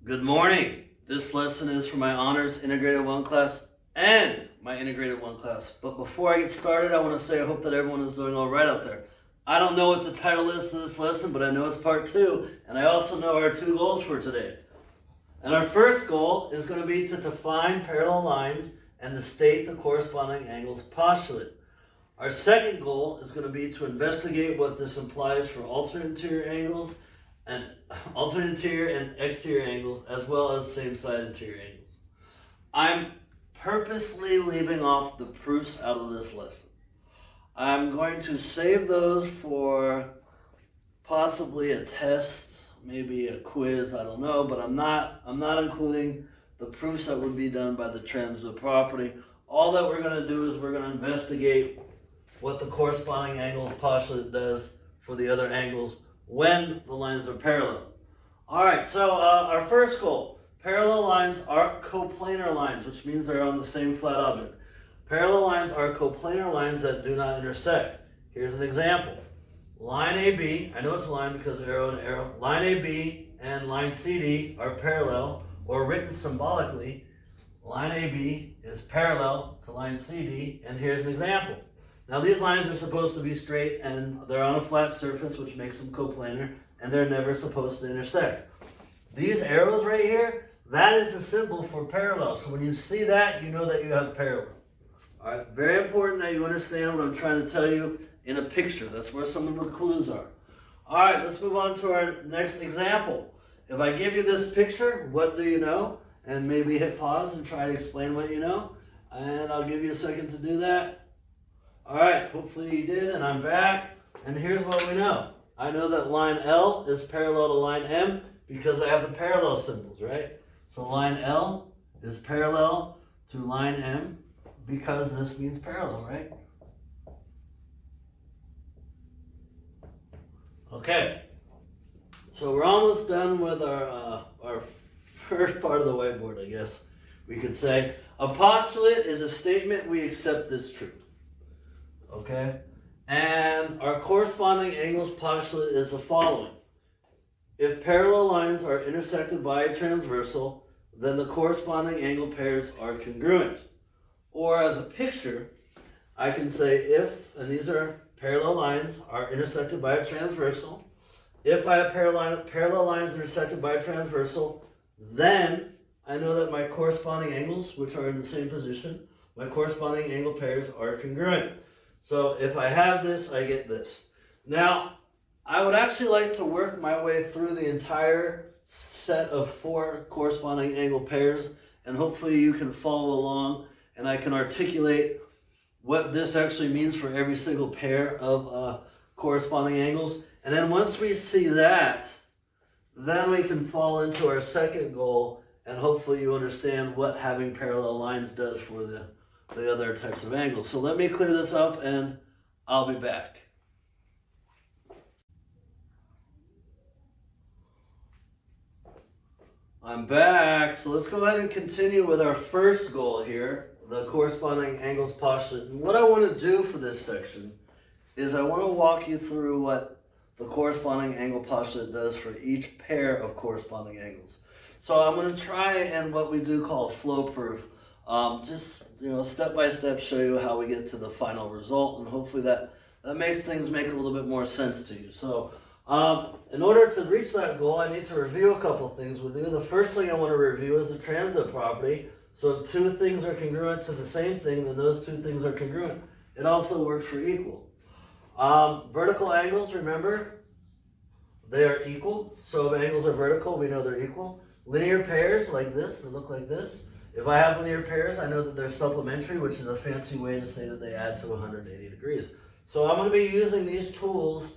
Good morning. This lesson is for my Honors Integrated 1 class and my Integrated 1 class. But before I get started, I want to say I hope that everyone is doing all right out there. I don't know what the title is to this lesson, but I know it's part 2, and I also know our 2 goals for today. And our first goal is going to be to define parallel lines and to state the corresponding angles postulate. Our second goal is going to be to investigate what this implies for alternate interior angles and alternate interior and exterior angles, as well as same-side interior angles. I'm purposely leaving off the proofs out of this lesson. I'm going to save those for possibly a test, maybe a quiz, I don't know, but I'm not including the proofs that would be done by the transversal property. All that we're going to do is we're going to investigate what the corresponding angles postulate does for the other angles when the lines are parallel. All right, so our first goal, parallel lines are coplanar lines, which means they're on the same flat object. Parallel lines are coplanar lines that do not intersect. Here's an example. Line AB, I know it's a line because arrow and arrow. Line AB and line CD are parallel, or written symbolically, line AB is parallel to line CD, and here's an example. Now these lines are supposed to be straight and they're on a flat surface, which makes them coplanar, and they're never supposed to intersect. These arrows right here, that is a symbol for parallel. So when you see that, you know that you have parallel. All right, very important that you understand what I'm trying to tell you in a picture. That's where some of the clues are. All right, let's move on to our next example. If I give you this picture, what do you know? And maybe hit pause and try to explain what you know. And I'll give you a second to do that. All right, hopefully you did, and I'm back. And here's what we know. I know that line L is parallel to line M because I have the parallel symbols, right? So line L is parallel to line M because this means parallel, right? Okay, so we're almost done with our first part of the whiteboard, I guess we could say. A postulate is a statement we accept as true. Okay, and our corresponding angles postulate is the following. If parallel lines are intersected by a transversal, then the corresponding angle pairs are congruent. Or as a picture, I can say if, and these are parallel lines, are intersected by a transversal. If I have parallel lines intersected by a transversal, then I know that my corresponding angles, which are in the same position, my corresponding angle pairs are congruent. So if I have this, I get this. Now, I would actually like to work my way through the entire set of 4 corresponding angle pairs, and hopefully you can follow along and I can articulate what this actually means for every single pair of corresponding angles. And then once we see that, then we can fall into our second goal, and hopefully you understand what having parallel lines does for the other types of angles. So let me clear this up and I'll be back. I'm back. So let's go ahead and continue with our first goal here, the corresponding angles postulate. And what I want to do for this section is I want to walk you through what the corresponding angle postulate does for each pair of corresponding angles. So I'm going to try and what we do call flow proof. Just step by step show you how we get to the final result, and hopefully that makes things make a little bit more sense to you. So in order to reach that goal, I need to review a couple things with you. The first thing I want to review is the transit property. So if 2 things are congruent to the same thing, then those 2 things are congruent. It also works for equal. Vertical angles, remember, they are equal. So if angles are vertical, we know they're equal. Linear pairs like this, they look like this. If I have linear pairs, I know that they're supplementary, which is a fancy way to say that they add to 180 degrees. So I'm going to be using these tools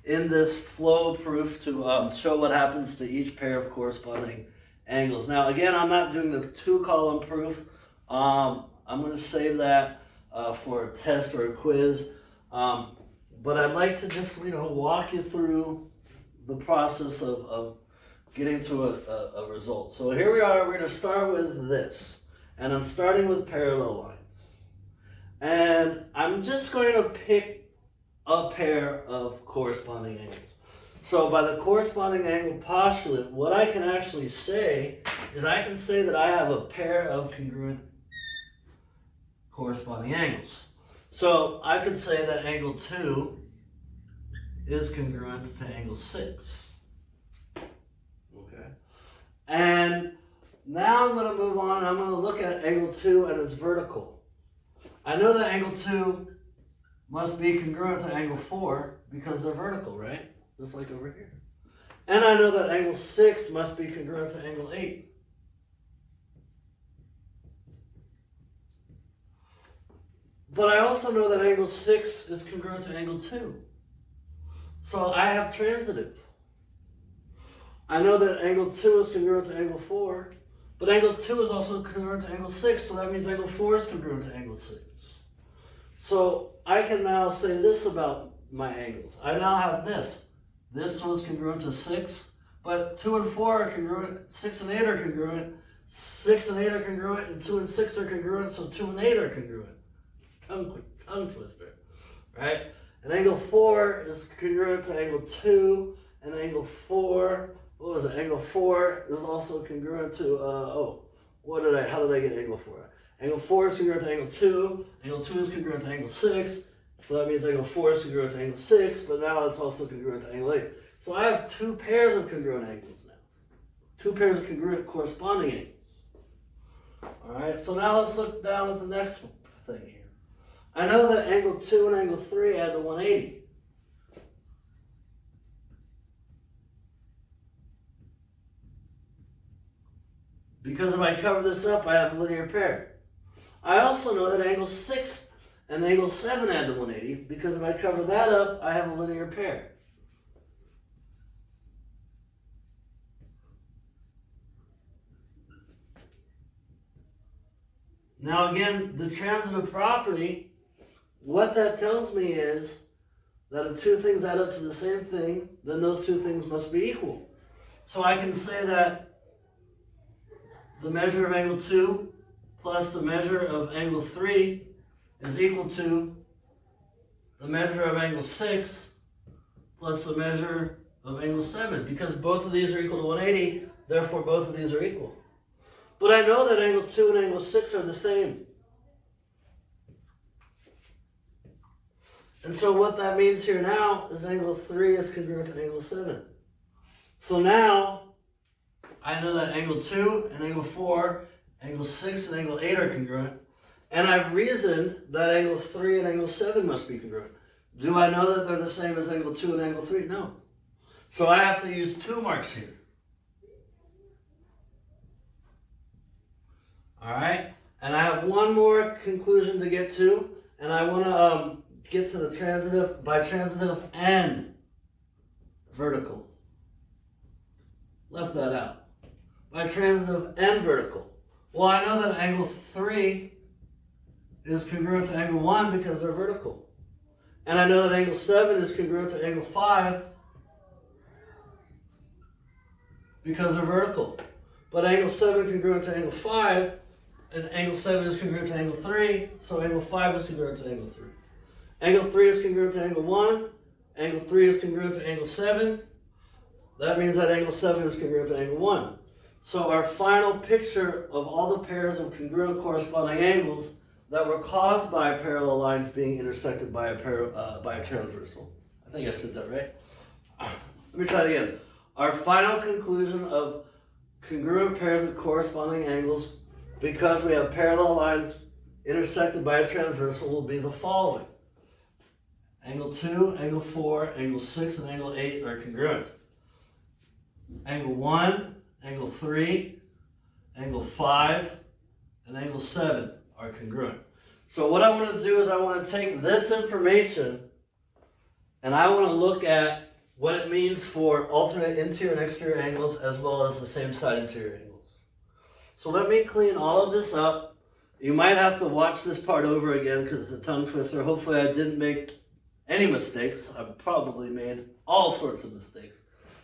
in this flow proof to show what happens to each pair of corresponding angles. Now, again, I'm not doing the 2-column proof. I'm going to save that for a test or a quiz. But I'd like to just, walk you through the process of getting to a result. So here we are, we're going to start with this. And I'm starting with parallel lines. And I'm just going to pick a pair of corresponding angles. So by the corresponding angle postulate, what I can actually say is I can say that I have a pair of congruent corresponding angles. So I could say that angle 2 is congruent to angle 6. Okay. And now I'm going to move on and I'm going to look at angle 2 and its vertical. I know that angle 2 must be congruent to angle 4 because they're vertical, right? Just like over here. And I know that angle 6 must be congruent to angle 8. But I also know that angle 6 is congruent to angle 2. So I have transitive. I know that angle 2 is congruent to angle 4, but angle 2 is also congruent to angle 6, so that means angle 4 is congruent to angle 6. So I can now say this about my angles. I now have this. This was congruent to 6, but 2 and 4 are congruent, 6 and 8 are congruent, 6 and 8 are congruent, and 2 and 6 are congruent, so 2 and 8 are congruent. It's tongue twister, right? And angle 4 is congruent to angle 2, and angle 4, what was it? Angle 4 is also congruent to, how did I get angle 4? Angle 4 is congruent to angle 2, angle 2 is congruent to angle 6, so that means angle 4 is congruent to angle 6, but now it's also congruent to angle 8. So I have two pairs of congruent angles now. Two pairs of congruent corresponding angles. Alright, so now let's look down at the next thing here. I know that angle 2 and angle 3 add to 180. Because if I cover this up, I have a linear pair. I also know that angle 6 and angle 7 add to 180, because if I cover that up, I have a linear pair. Now again, the transitive property, what that tells me is that if two things add up to the same thing, then those two things must be equal. So I can say that the measure of angle 2 plus the measure of angle 3 is equal to the measure of angle 6 plus the measure of angle 7. Because both of these are equal to 180, therefore both of these are equal. But I know that angle 2 and angle 6 are the same. And so what that means here now is angle 3 is congruent to angle 7. So now I know that angle 2 and angle 4, angle 6 and angle 8 are congruent. And I've reasoned that angle 3 and angle 7 must be congruent. Do I know that they're the same as angle 2 and angle 3? No. So I have to use 2 marks here. Alright? And I have one more conclusion to get to. And I want to get to the transitive, by transitive and vertical. Left that out. By transitive and vertical. Well, I know that angle 3 is congruent to angle 1 because they're vertical. And I know that angle 7 is congruent to angle 5 because they're vertical. But angle 7 is congruent to angle 5, and angle 7 is congruent to angle 3, so angle 5 is congruent to angle 3. Angle 3 is congruent to angle 1, angle 3 is congruent to angle 7. That means that angle 7 is congruent to angle 1. So our final picture of all the pairs of congruent corresponding angles that were caused by parallel lines being intersected by a transversal. I think I said that right. Let me try it again. Our final conclusion of congruent pairs of corresponding angles, because we have parallel lines intersected by a transversal, will be the following. Angle 2, angle 4, angle 6, and angle 8 are congruent. Angle 1, angle 3, angle 5, and angle 7 are congruent. So what I want to do is I want to take this information and I want to look at what it means for alternate interior and exterior angles as well as the same side interior angles. So let me clean all of this up. You might have to watch this part over again because it's a tongue twister. Hopefully I didn't make any mistakes. I've probably made all sorts of mistakes.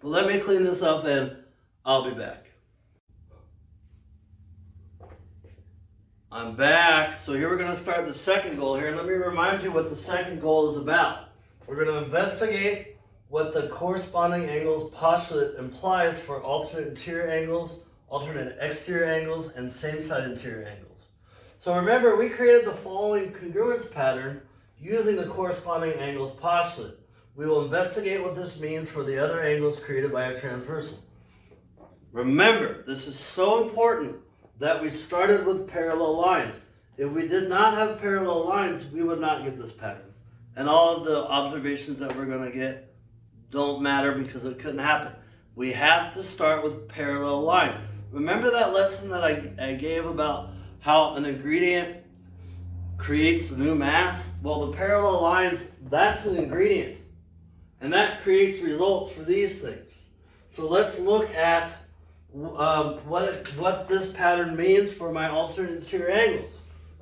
But let me clean this up and I'll be back. I'm back. So here we're going to start the second goal here. And let me remind you what the second goal is about. We're going to investigate what the corresponding angles postulate implies for alternate interior angles, alternate exterior angles, and same side interior angles. So remember, we created the following congruence pattern using the corresponding angles postulate. We will investigate what this means for the other angles created by a transversal. Remember, this is so important that we started with parallel lines. If we did not have parallel lines, we would not get this pattern. And all of the observations that we're going to get don't matter because it couldn't happen. We have to start with parallel lines. Remember that lesson that I gave about how an ingredient creates new mass? Well, the parallel lines, that's an ingredient. And that creates results for these things. So let's look at what this pattern means for my alternate interior angles,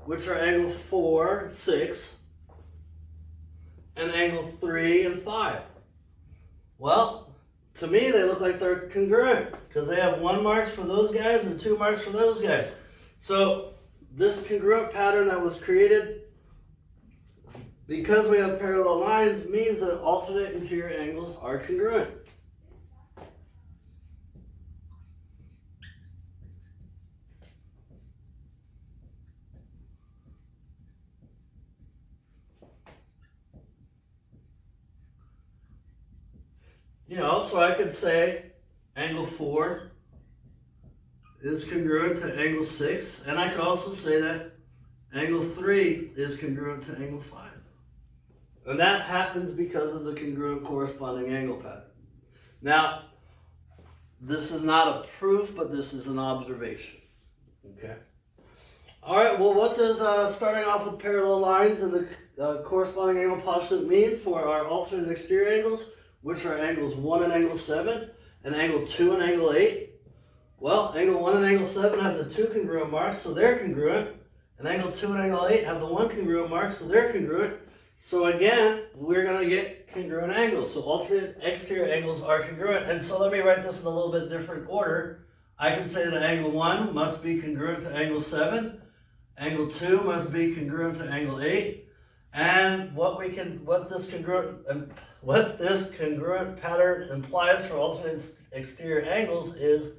which are angle 4, 6, and angle 3 and 5. Well, to me, they look like they're congruent because they have 1 marks for those guys and 2 marks for those guys. So this congruent pattern that was created because we have parallel lines means that alternate interior angles are congruent. So I could say angle 4 is congruent to angle 6, and I could also say that angle 3 is congruent to angle 5. And that happens because of the congruent corresponding angle pattern. Now, this is not a proof, but this is an observation. Okay? All right, well, what does starting off with parallel lines and the corresponding angle postulate mean for our alternate exterior angles, which are angles 1 and angle 7, and angle 2 and angle 8? Well, angle 1 and angle 7 have the 2 congruent marks, so they're congruent. And angle 2 and angle 8 have the 1 congruent mark, so they're congruent. So again, we're going to get congruent angles. So alternate exterior angles are congruent. And so let me write this in a little bit different order. I can say that angle 1 must be congruent to angle 7. Angle 2 must be congruent to angle 8. And what this congruent pattern implies for alternate exterior angles is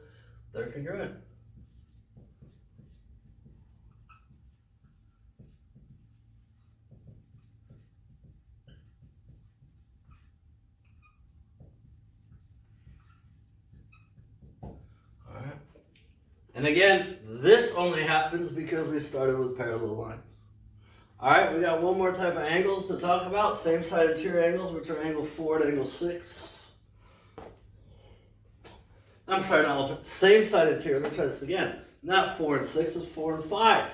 they're congruent. All right. And again, this only happens because we started with parallel lines. All right, we got one more type of angles to talk about, same side interior angles, which are angle 4 and angle 6. I'm sorry, not alternate, same side interior. Let's try this again. Not 4 and 6, it's 4 and 5.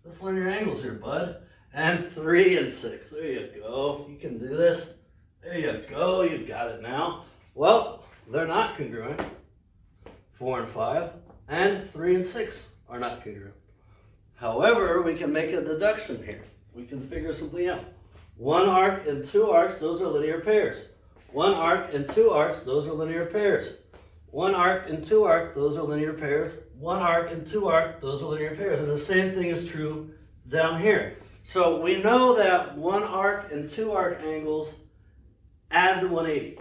Let's learn your angles here, bud. And 3 and 6. There you go. You can do this. There you go. You've got it now. Well, they're not congruent. 4 and 5. And 3 and 6 are not congruent. However, we can make a deduction here. We can figure something out. 1 arc and 2 arcs, those are linear pairs. 1 arc and 2 arcs, those are linear pairs. 1 arc and 2 arc, those are linear pairs. 1 arc and 2 arc, those are linear pairs. And the same thing is true down here. So we know that 1 arc and 2 arc angles add to 180.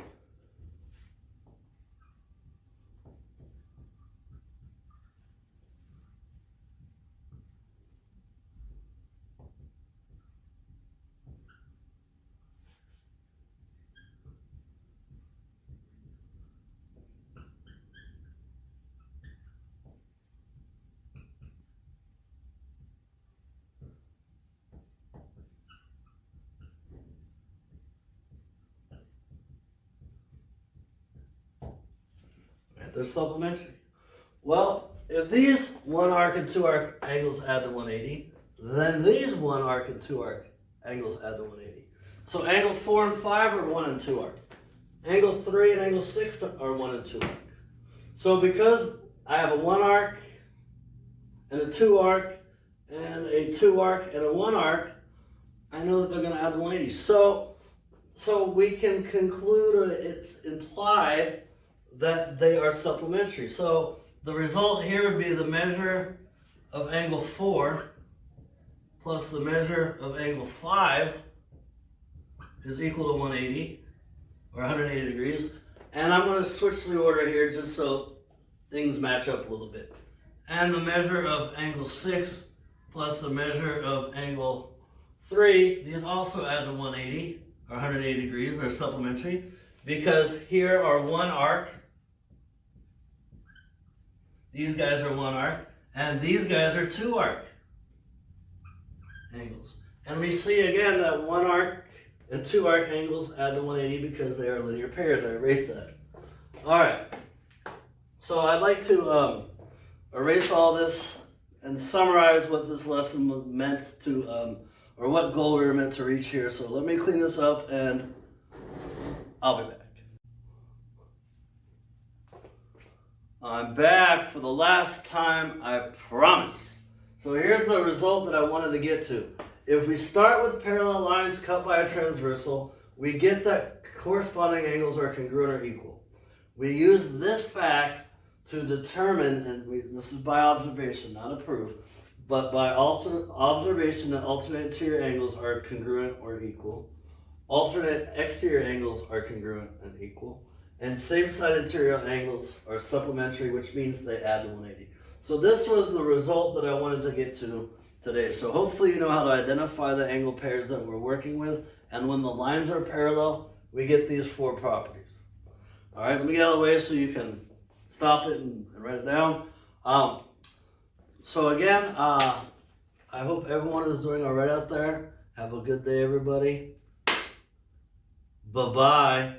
They're supplementary. Well, if these 1 arc and 2 arc angles add to 180, then these 1 arc and 2 arc angles add to 180. So angle 4 and 5 are 1 and 2 arc. Angle 3 and angle 6 are 1 and 2 arc. So because I have a 1 arc and a 2 arc and a 2 arc and a 1 arc, I know that they're going to add to 180. So we can conclude, or it's implied, that they are supplementary. So the result here would be the measure of angle 4 plus the measure of angle 5 is equal to 180. or 180 degrees. And I'm going to switch the order here just so things match up a little bit. And the measure of angle 6 plus the measure of angle 3, these also add to 180 or 180 degrees. They're supplementary because here are one arc. These guys are one arc, and these guys are two arc angles. And we see again that one arc and two arc angles add to 180 because they are linear pairs. I erased that. All right. So I'd like to erase all this and summarize what this lesson was meant to, or what goal we were meant to reach here. So let me clean this up and I'll be back. I'm back for the last time, I promise. So here's the result that I wanted to get to. If we start with parallel lines cut by a transversal, we get that corresponding angles are congruent or equal. We use this fact to determine, and this is by observation, not a proof, but by observation that alternate interior angles are congruent or equal. Alternate exterior angles are congruent and equal. And same side interior angles are supplementary, which means they add to 180. So this was the result that I wanted to get to today. So hopefully you know how to identify the angle pairs that we're working with. And when the lines are parallel, we get these four properties. All right, let me get out of the way so you can stop it and write it down. So again, I hope everyone is doing all right out there. Have a good day, everybody. Bye-bye.